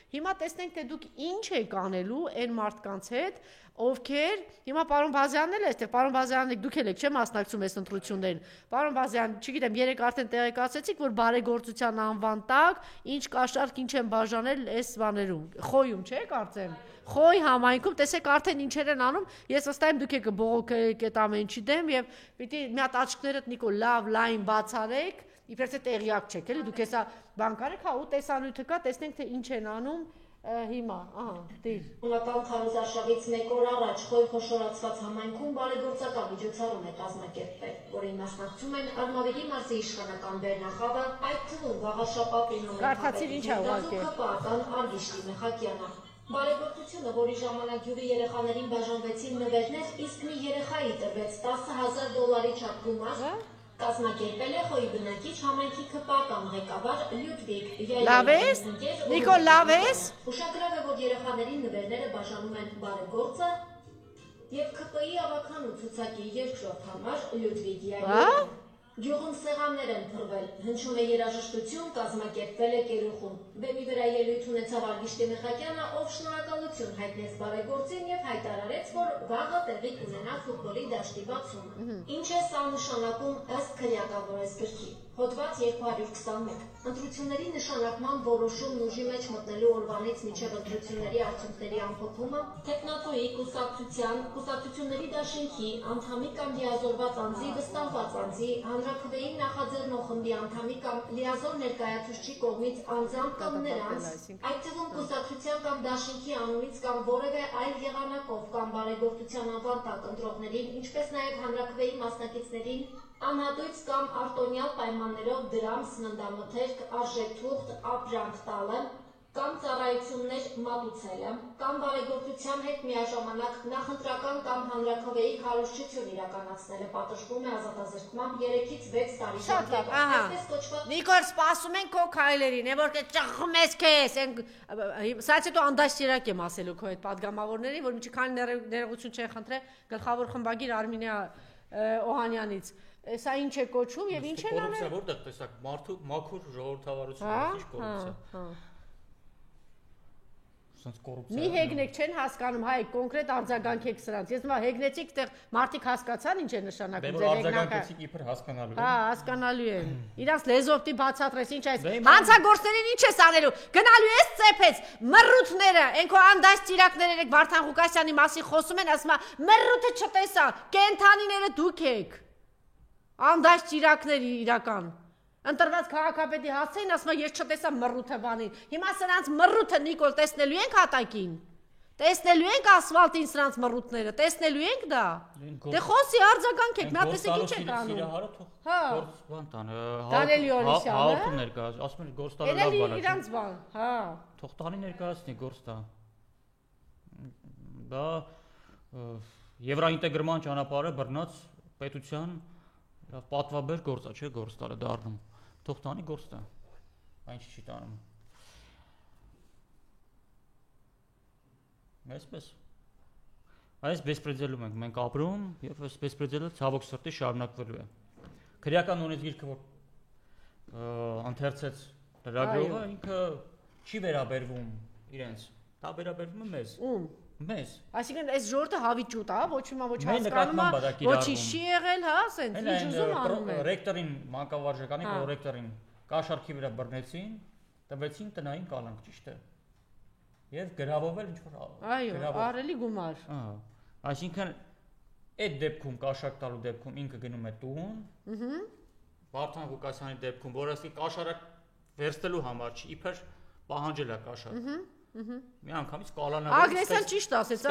Հիմա տեսնենք թե դուք ինչ եք անելու այն մարդկանց հետ, ովքեր հիմա պարոն Բազյանն էլ է, այստեղ պարոն Բազյանն դուք եք չէ մասնակցում այս ընտրություններին։ Պարոն Բազյան, չգիտեմ, երեք արդեն տեղեկացեցիք, որ բարեգործության անվան տակ ինչ կաշառք, ինչ են բաժանել այս բաներում։ Խոյում, չէ՞ կարծեմ։ Խոյ համայնքում, տեսեք արդեն ինչեր են անում, ես վստահ եմ դուք եք բողոքեք այդ ամենի դեմ եւ պիտի մի հատ աչքներդ Նիկոլ լավ լայն բացարեք, իբրև թե տեղյակ չեք, էլի դուք հեսա բան կարեք, հա ու տեսանյութը կա, տեսնենք թե ինչ են անում հիմա, ահա, դիր։ Ունական քարոզարշավից 1 օր առաջ Խոյ խոշորացված համայնքում բարեգործական միջոցառում է կազմակերպվել, որին մասնակցում են Արմավիրի մարզի իշխանական Բերնախավը, այդ թվում Վաղաշապապի Արգիշտի Մեխակյանը։ Բարեգործությունը, որի ժամանակ յուղի երեխաներին բաժանվեցին նվերներ, իսկ մի երեխայի տրվեց $10,000 չափ գումար, կազմակերպել է Խոյի բնակիչ համայնքի ԿՊԱ ղեկավար Լյուդվիգ Յայլյանը։ Լավ ես, Նիկոլ, լավ ես։ Ուշագրավ է, որ երեխաների նվերները բաժանում են բարեգործը և ԿՊԻ ավագանու ցուցակի երկրորդ համար Լյուդվիգ Յայլյանը։ Գյուղում սեղաններ են փռվել, հնչում է երաժշտություն, կազմակերպվել է կերուխում։ Բեմի վրա ելույթ ունեցավ Արգիշտի Մեխակյանը, ով շնորհակալություն հայտնեց բարեգործին և հայտարարեց, որ վաղը տեղի կունենա ֆուտբոլի դաշտի բացումը։ Ինչ է սա նշանակում ըստ քրեակավորես գրքի։ Հոդված 221. Ընտրությունների նշանակման որոշումն ուժի մեջ մտնելու օրվանից մինչև ընտրությունների արդյունքների ամփոփումը, թեկնածուի, կուսակցությունների դաշինքի, անդամի կամ լիազորված անձի, վստահված անձի, հանրաքվեին նախաձեռնող խմբի անդամի կամ լիազոր ներկայացուցչի կողմից անձամբ կամ նրանց, այդ թվում կուսակցության կամ դաշինքի անունից կամ որևէ այլ եղանակով կամ բարեգործության անվան տակ ընտրողներին, ինչպես նաև հանրաքվեի մասնակիցներին, անհատույց կամ արտոնյալ պայմաններով դրամ, սննդամթերք, արժեթուղթ, ապրանք տալը, կամ ծառայություններ մատուցելը, կամ բարեգործության հետ միաժամանակ նախընտրական կամ հանրաքվեի քարոզչություն իրականացնելը պատժվում է ազատազրկմամբ 3-ից 6 տարի շրջանում։ Նիկոլ, սպասում ենք քո քայլերին, որ ճղղում ես քեզ, սա հետո անդաստիրակ եմ ասելու քո այդ падգամավորներին, որ մի քանի ներողություն չեն խնդրել գլխավոր խմբագիր Արմինե Օհանյանից։ Սա ինչ է կոչվում եւ ինչ են անել։ Կոռուպցիա որտեղ տեսակ մարդու մաքուր ժողովրդավարություն, ինչ կոռուպցիա։ Սենց կոռուպցիա։ Մի հեգնեք չեն հասկանում, հայ, կոնկրետ արձագանքեք սրանց։ Ես նույնիսկ հեգնեցիք, այդտեղ մարդիկ հասկացան ինչ է նշանակում ձեր հեգնակը։ Արձագանքեցիք իբր հասկանալու է։ Հա, հասկանալու է։ Իրանց լեզվով դի բացատրես ինչ այս։ Հանցագործներին ինչ ես անելու։ Գնալու ես ծեփեց մռութները, այնքո անդաստիրակներ եք Վարդան Ղուկասյանի մասին խոսում են, ասում է մռութը չտեսա, կենթանիները դուք եք։ Անդաստիրակներ իրական։ Ընտրված քաղաքապետի հասցեին, ասում է ես չտեսա մռութը բանին։ Հիմա սրանց մռութը Նիկոլ տեսնելու ենք հատակին։ Տեսնելու ենք ասֆալտին սրանց մռութները, տեսնելու ենք դա։ Դե խոսի արձագանքեք, մի հատ տեսեք ինչ եք անում։ Հա։ Բան տանը, Դանելի Օրիսյանը։ Հաղորդում ներկայացնում, ասում են գործ տալը լավ բան է։ Իրանց բան, հա։ Թող տանի ներկայացնի գործ տա։ Դա եվրոինտեգրման ճանապարհը բռնած պետության լավ պատվաբեր գործ է, չէ՞ գործ տալը դառնում։ Թող տանի գործ տա։ Այն չի տանում։ Այսպես։ Այս բեսպրեդելում ենք մենք ապրում եւ այս բեսպրեդելը ցավոք սրտի շարունակվելու է։ Քրեական նորից գիրքը որ ընթերցեց լրագրողը ինքը չի վերաբերվում իրենց, դա վերաբերվում է մեզ։ Ում։ Մեզ։ Այսինքն այս ժողովուրդը հավիճուտ է, ոչ մի ոչ հասկանում է, ոչի չի եղել, հա, ասեն, ինչ ուզում անում է։ Ռեկտորին, մանկավարժականի պրոռեկտորին կաշառքի վրա բռնեցին, տվեցին տնային կալանք, ճիշտ է։ Եվ գրավովել ինչ որ այո, արելի գումար։ Ահա։ Այսինքն այդ դեպքում կաշառք տալու դեպքում ինքը գնում է տուն։ Վարդան Ղուկասյանի դեպքում, որ ասի կաշառք վերցնելու համար չի, իբր պահանջել է կաշառք։ Մի անգամից կալանավորել։ Ագրեսիան ճիշտ ասես,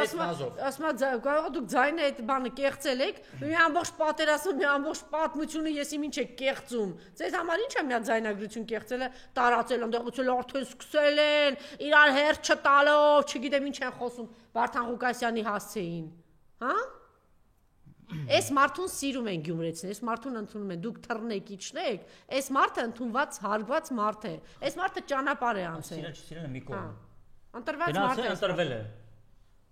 ասում է կարող դուք ձայնը այդ բանը կեղծել եք, մի ամբողջ պատերազմ, մի ամբողջ պատմությունը ես իմ ինչ եք կեղծում։ Ձեզ համար ի՞նչ է մի հատ ձայնագրություն կեղծելը, տարածել, ընդեղուցել արդեն սկսել են, իրար հերթ չտալով, չգիտեմ ինչ են խոսում Վարդան Ղուկասյանի հասցեին։ Հա? Այս մարդուն սիրում են գյումրեցին, այս մարդուն ընդունում են, դուք թռնեք, իջնեք, այս մարդը ընդունված, հարգված մարդ է։ Այս մարդը ճանապարհ է անցել։ Սիրելը մի կողմ։ Ընտրված մարդ է, ընտրվել է։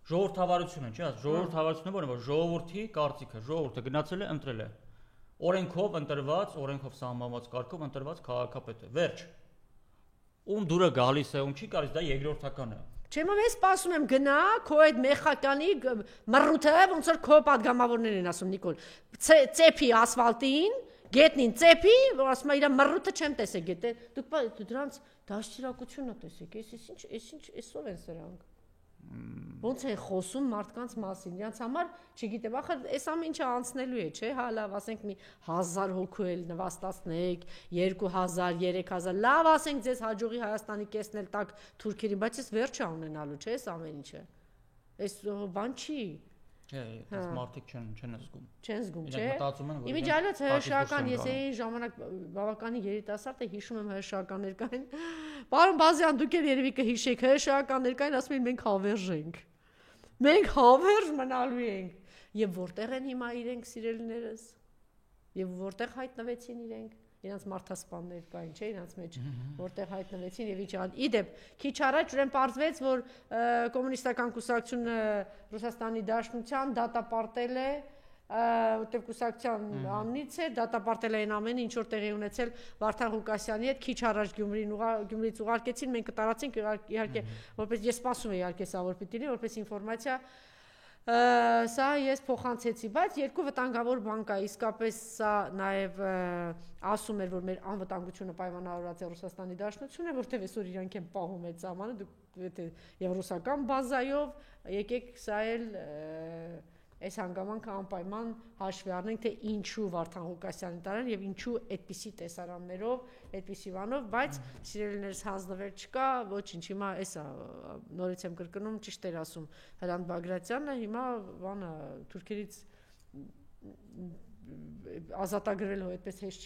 Ժողովրդավարությունը, չէ՞, ժողովրդավարությունը որ ժողովրդի կարծիքը, ժողովուրդը գնացել է, ընտրել է։ Օրենքով ընտրված, օրենքով սահմանված կարգով ընտրված քաղաքապետ է։ Վերջ։ ում դուրը գալիս է, ում չի գալիս, դա երկրորդական է։ Չեմ ես սպասում եմ գնա քո այդ մեխականի մռութը ոնց որ քո падգամավորներն են ասում Նիկոլ ծեփի ասֆալտին գետնին ծեփի որ ասում է իր մռութը չեմ տեսել գետը դուք դրանց դաշտիրակությունը տեսեք էս ինչ էսով են սրանք ոնց են խոսում մարդկանց մասին իրancs համար չգիտեմ ախր այս ամեն ինչը անցնելու է չէ հա լավ ասենք մի 1000 հոգու էլ նվաստացնեք 2000 3000 լավ ասենք ձեզ հաջողի Հայաստանի կեսն էլ տակ թուրքերի բայց էս վերջը ունենալու չէ այս ամեն ինչը այս բան չի Չէ, այս մարդիկ չեն զգում։ Չեն զգում, չէ։ Մտածում են, որ Իմիջիալոց հրաշական ես էի ժամանակ բավականին երիտասարդ է հիշում եմ հրաշական ներկային։ Պարոն Բազյան, դուք էլ երևի կհիշեք հրաշական ներկային ասում են մենք հավերժ ենք։ Մենք հավերժ մնալու ենք։ Եվ որտեղ են հիմա իրենք սիրելիներս։ Եվ որտեղ հայտնվեցին իրենք։ Իրանց մարդասպաններ կային, չէ, իրանց մեջ, որտեղ հայտնվեցին եւ իջան։ Իդեպ, քիչ առաջ ուրեմն պարզվեց, որ կոմունիստական կուսակցությունը Ռուսաստանի Դաշնության դատապարտել է, որտեղ կուսակցության անունից է, դատապարտել է այն ամենը, ինչ որ տեղի ունեցել Վարդան Ղուկասյանի հետ, քիչ առաջ Գյումրիից ուղարկեցին, մենք կտարածենք իհարկե, որպես ես սպասում եի իհարկե սա որ պիտի լինի, որպես ինֆորմացիա Սա ես փոխանցեցի, բայց երկու վտանգավոր բան կա, իսկապես սա նաև ասում էր, որ մեր անվտանգությունը պայմանավորված է Ռուսաստանի Դաշնությունը, որտեղ այսօր իրանք են պահում այդ սահմանը, դուք եւ ռուսական բազայով եկեք սա էլ այս հանգամանքը անպայման հաշվի առնենք, թե ինչու Վարդան Ղուկասյանի տարան եւ ինչու այդպիսի տեսարաններով, այդպիսի բանով, բայց սիրելիներս հանձնվել չկա, ոչինչ, հիմա էսա նորից եմ կրկնում, ճիշտ էր ասում Հրանտ Բագրատյանը, հիմա բանը թուրքերից ազատագրելու այդպես հեշտ